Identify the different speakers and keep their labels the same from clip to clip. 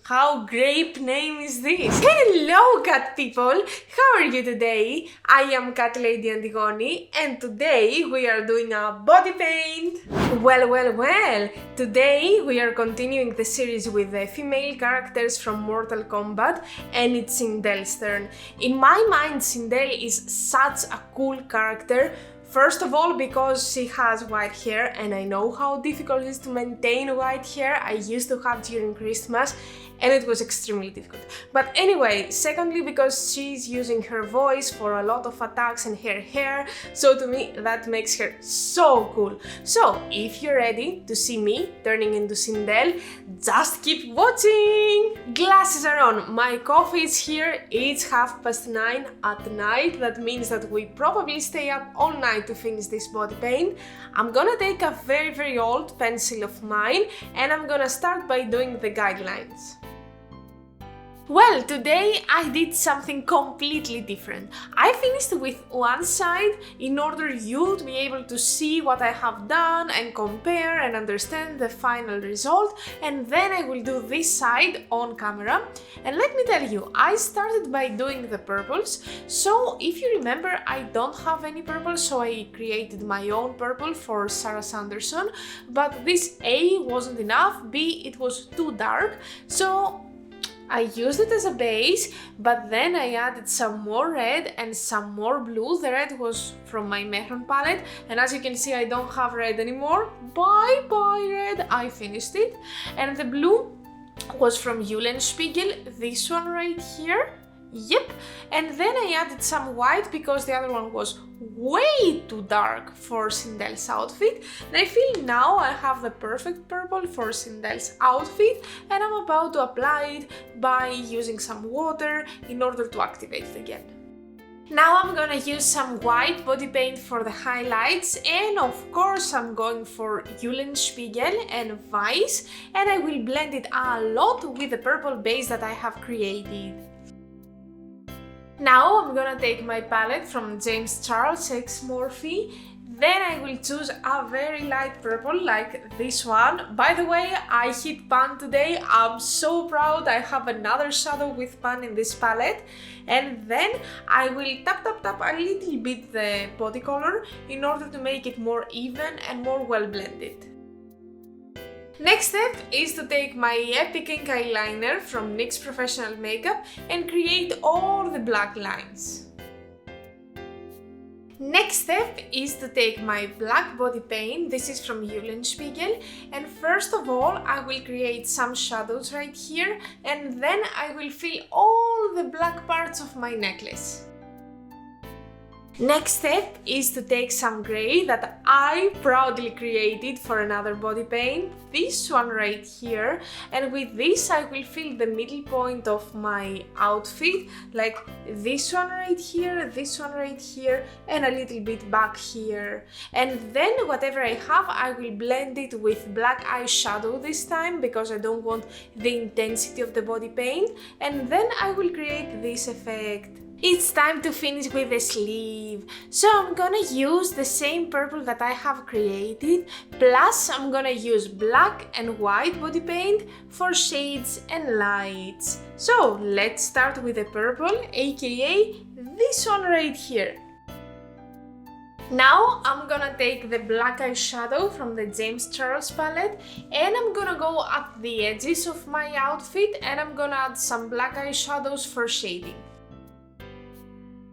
Speaker 1: How great name is this? Hello cat people! How are you today? I am Catlady Antigoni and today we are doing a body paint. Well, today we are continuing the series with the female characters from Mortal Kombat and it's Sindel's turn. In my mind, Sindel is such a cool character. First of all, because she has white hair and I know how difficult it is to maintain white hair. I used to have during Christmas and it was extremely difficult. But anyway, secondly, because she's using her voice for a lot of attacks and her hair, so to me that makes her so cool. So if you're ready to see me turning into Sindel, just keep watching! Glasses are on, my coffee is here, it's 9:30 at night, that means that we probably stay up all night to finish this body paint. I'm gonna take a very old pencil of mine and I'm gonna start by doing the guidelines. Well, today I did something completely different. I finished with one side in order you to be able to see what I have done and compare and understand the final result, and then I will do this side on camera. And let me tell you, I started by doing the purples. So if you remember, I don't have any purple, so I created my own purple for Sarah Sanderson, but this A wasn't enough, B it was too dark, so I used it as a base, but then I added some more red and some more blue. The red was from my Mehron palette, and as you can see I don't have red anymore. Bye red, I finished it. And the blue was from Eulenspiegel, this one right here. Yep, and then I added some white because the other one was way too dark for Sindel's outfit. And I feel now I have the perfect purple for Sindel's outfit, and I'm about to apply it by using some water in order to activate it again. Now I'm gonna use some white body paint for the highlights, and of course I'm going for Eulenspiegel and Weiss, and I will blend it a lot with the purple base that I have created. Now I'm gonna take my palette from James Charles X Morphe, then I will choose a very light purple like this one. By the way, I hit pan today, I'm so proud, I have another shadow with pan in this palette. And then I will tap a little bit the body color in order to make it more even and more well blended. Next step is to take my Epic Ink eyeliner from NYX Professional Makeup and create all the black lines. Next step is to take my black body paint, this is from Eulenspiegel, and first of all I will create some shadows right here, and then I will fill all the black parts of my necklace. Next step is to take some grey that I proudly created for another body paint, this one right here, and with this I will fill the middle point of my outfit, like this one right here, and a little bit back here. And then whatever I have, I will blend it with black eyeshadow this time, because I don't want the intensity of the body paint, and then I will create this effect. It's time to finish with the sleeve, so I'm gonna use the same purple that I have created, plus I'm gonna use black and white body paint for shades and lights. So let's start with the purple, aka this one right here. Now I'm gonna take the black eyeshadow from the James Charles palette and I'm gonna go at the edges of my outfit and I'm gonna add some black eyeshadows for shading.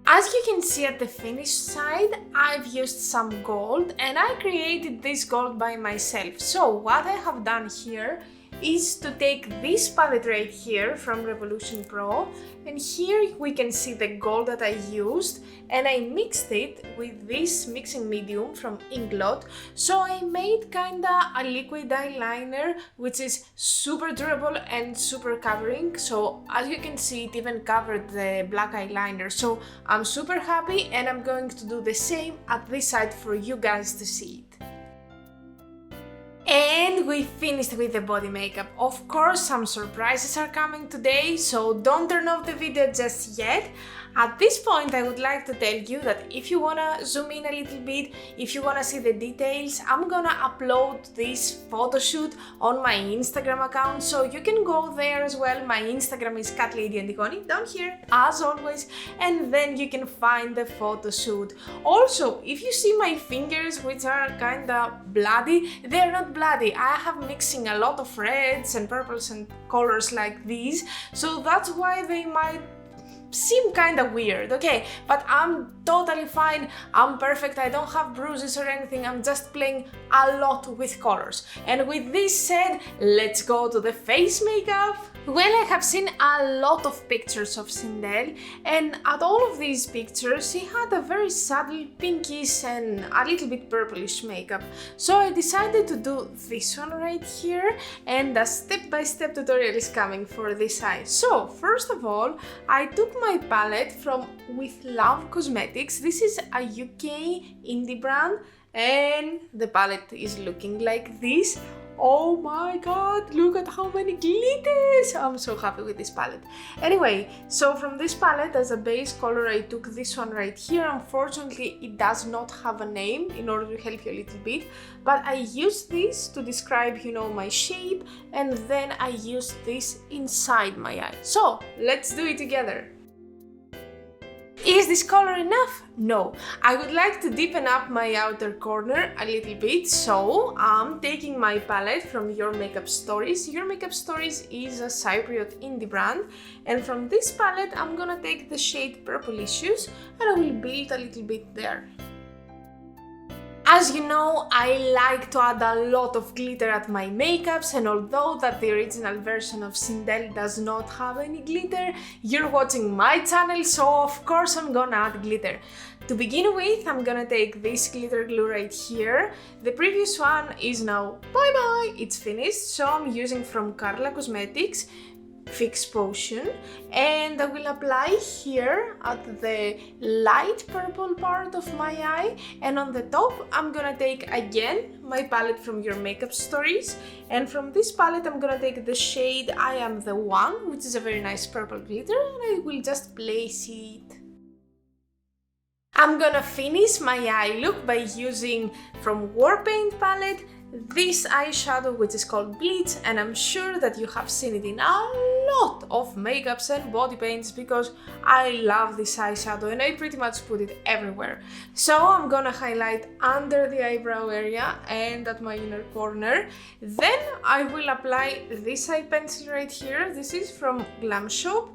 Speaker 1: As you can see at the finished side, I've used some gold and I created this gold by myself. So what I have done here is to take this palette right here from Revolution Pro, and here we can see the gold that I used, and I mixed it with this mixing medium from Inglot, so I made kinda a liquid eyeliner which is super durable and super covering. So as you can see, it even covered the black eyeliner, so I'm super happy and I'm going to do the same at this side for you guys to see it. And we finished with the body makeup. Of course, some surprises are coming today, so don't turn off the video just yet. At this point, I would like to tell you that if you wanna zoom in a little bit, if you wanna see the details, I'm gonna upload this photo shoot on my Instagram account, so you can go there as well. My Instagram is Catlady Antigoni, down here, as always, and then you can find the photo shoot. Also, if you see my fingers, which are kinda bloody, they're not bloody. I have mixing a lot of reds and purples and colors like these, so that's why they might seem kind of weird, okay? But I'm totally fine, I'm perfect, I don't have bruises or anything, I'm just playing a lot with colors. And with this said, let's go to the face makeup. Well, I have seen a lot of pictures of Sindel, and at all of these pictures he had a very subtle pinkish and a little bit purplish makeup. So I decided to do this one right here, and a step-by-step tutorial is coming for this eye. So first of all, I took my palette from With Love Cosmetics. This is a UK indie brand, and the palette is looking like this. Oh my god, look at how many glitters! I'm so happy with this palette. Anyway, so from this palette as a base color I took this one right here. Unfortunately it does not have a name in order to help you a little bit, but I used this to describe, you know, my shape, and then I used this inside my eye. So let's do it together. Is this color enough? No. I would like to deepen up my outer corner a little bit, so I'm taking my palette from Your Makeup Stories. Your Makeup Stories is a Cypriot indie brand, and from this palette I'm gonna take the shade Purplicious and I will build a little bit there. As you know, I like to add a lot of glitter at my makeups, and although that the original version of Sindel does not have any glitter, you're watching my channel, so of course I'm gonna add glitter. To begin with, I'm gonna take this glitter glue right here. The previous one is now bye-bye, it's finished, so I'm using from Carla Cosmetics Fix Potion, and I will apply here at the light purple part of my eye, and on the top I'm gonna take again my palette from Your Makeup Stories, and from this palette I'm gonna take the shade I Am the One, which is a very nice purple glitter, and I will just place it. I'm gonna finish my eye look by using from Warpaint palette this eyeshadow, which is called Bleach, and I'm sure that you have seen it in a lot of makeups and body paints because I love this eyeshadow and I pretty much put it everywhere. So I'm gonna highlight under the eyebrow area and at my inner corner. Then I will apply this eye pencil right here. This is from Glam Shop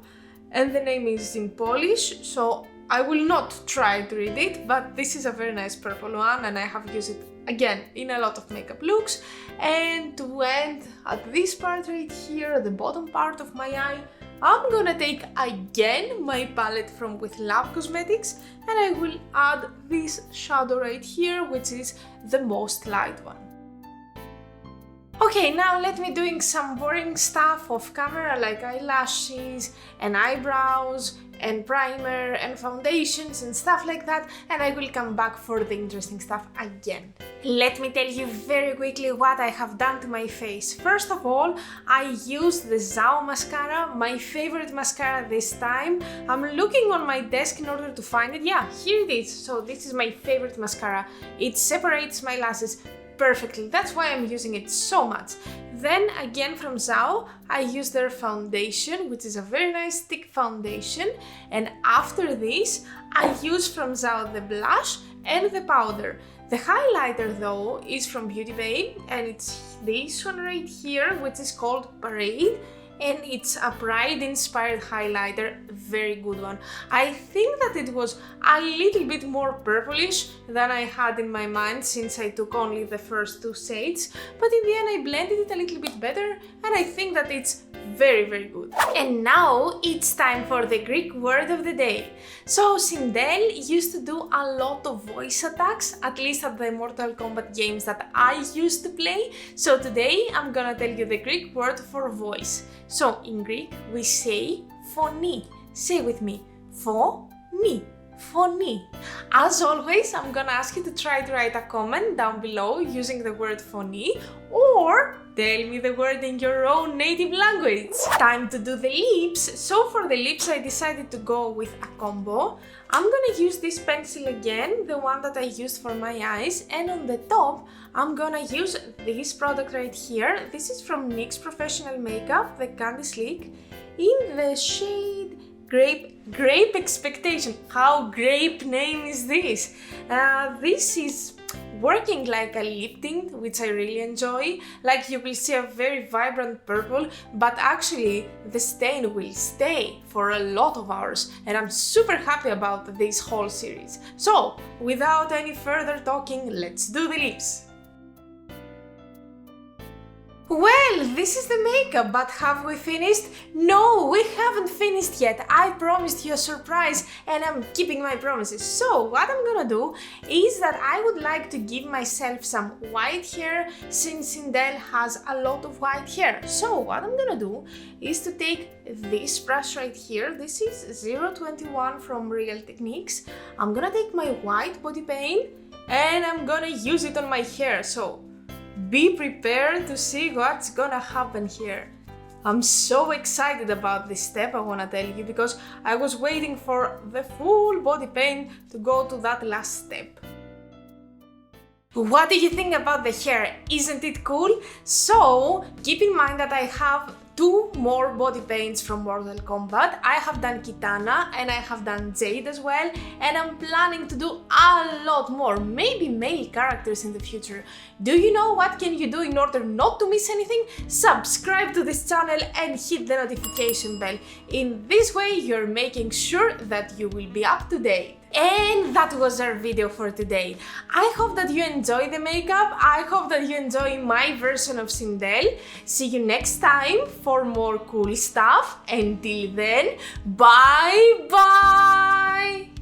Speaker 1: and the name is in Polish, so I will not try to read it, but this is a very nice purple one and I have used it again in a lot of makeup looks. And to end at this part right here, the bottom part of my eye, I'm gonna take again my palette from With Love Cosmetics and I will add this shadow right here, which is the most light one. Okay, now let me doing some boring stuff off camera like eyelashes and eyebrows and primer and foundations and stuff like that, and I will come back for the interesting stuff again. Let me tell you very quickly what I have done to my face. First of all, I used the Zao mascara, my favorite mascara this time. I'm looking on my desk in order to find it. Yeah, here it is. So this is my favorite mascara. It separates my lashes perfectly. That's why I'm using it so much. Then again from Zao, I use their foundation, which is a very nice thick foundation. And after this, I use from Zao the blush and the powder. The highlighter though is from Beauty Bay and it's this one right here, which is called Parade. And it's a Pride inspired highlighter, very good one. I think that it was a little bit more purplish than I had in my mind since I took only the first two shades, but in the end I blended it a little bit better and I think that it's very, very good. And now it's time for the Greek word of the day. So Sindel used to do a lot of voice attacks, at least at the Mortal Kombat games that I used to play. So today I'm gonna tell you the Greek word for voice. So in Greek we say phoni. Say with me, phoni, φωνή. As always, I'm gonna ask you to try to write a comment down below using the word φωνή or tell me the word in your own native language. Time to do the lips. So for the lips I decided to go with a combo. I'm gonna use this pencil again, the one that I used for my eyes, and on the top I'm gonna use this product right here. This is from NYX Professional Makeup, the Candy Sleek, in the shade Grape Expectation. How grape name is this? This is working like a lip tint, which I really enjoy. Like you will see a very vibrant purple, but actually the stain will stay for a lot of hours, and I'm super happy about this whole series. So, without any further talking, let's do the lips. Well, this is the makeup, but have we finished? No, we haven't finished yet. I promised you a surprise and I'm keeping my promises. So what I'm gonna do is that I would like to give myself some white hair, since Sindel has a lot of white hair. So what I'm gonna do is to take this brush right here. This is 021 from Real Techniques. I'm gonna take my white body paint and I'm gonna use it on my hair. So be prepared to see what's gonna happen here. I'm so excited about this step, I wanna tell you, because I was waiting for the full body paint to go to that last step. What do you think about the hair? Isn't it cool? So, keep in mind that I have 2 more body paints from Mortal Kombat. I have done Kitana and I have done Jade as well, and I'm planning to do a lot more, maybe male characters in the future. Do you know what can you do in order not to miss anything? Subscribe to this channel and hit the notification bell. In this way you're making sure that you will be up to date. And that was our video for today. I hope that you enjoy the makeup, I hope that you enjoy my version of Sindel. See you next time for more cool stuff. Until then, bye bye!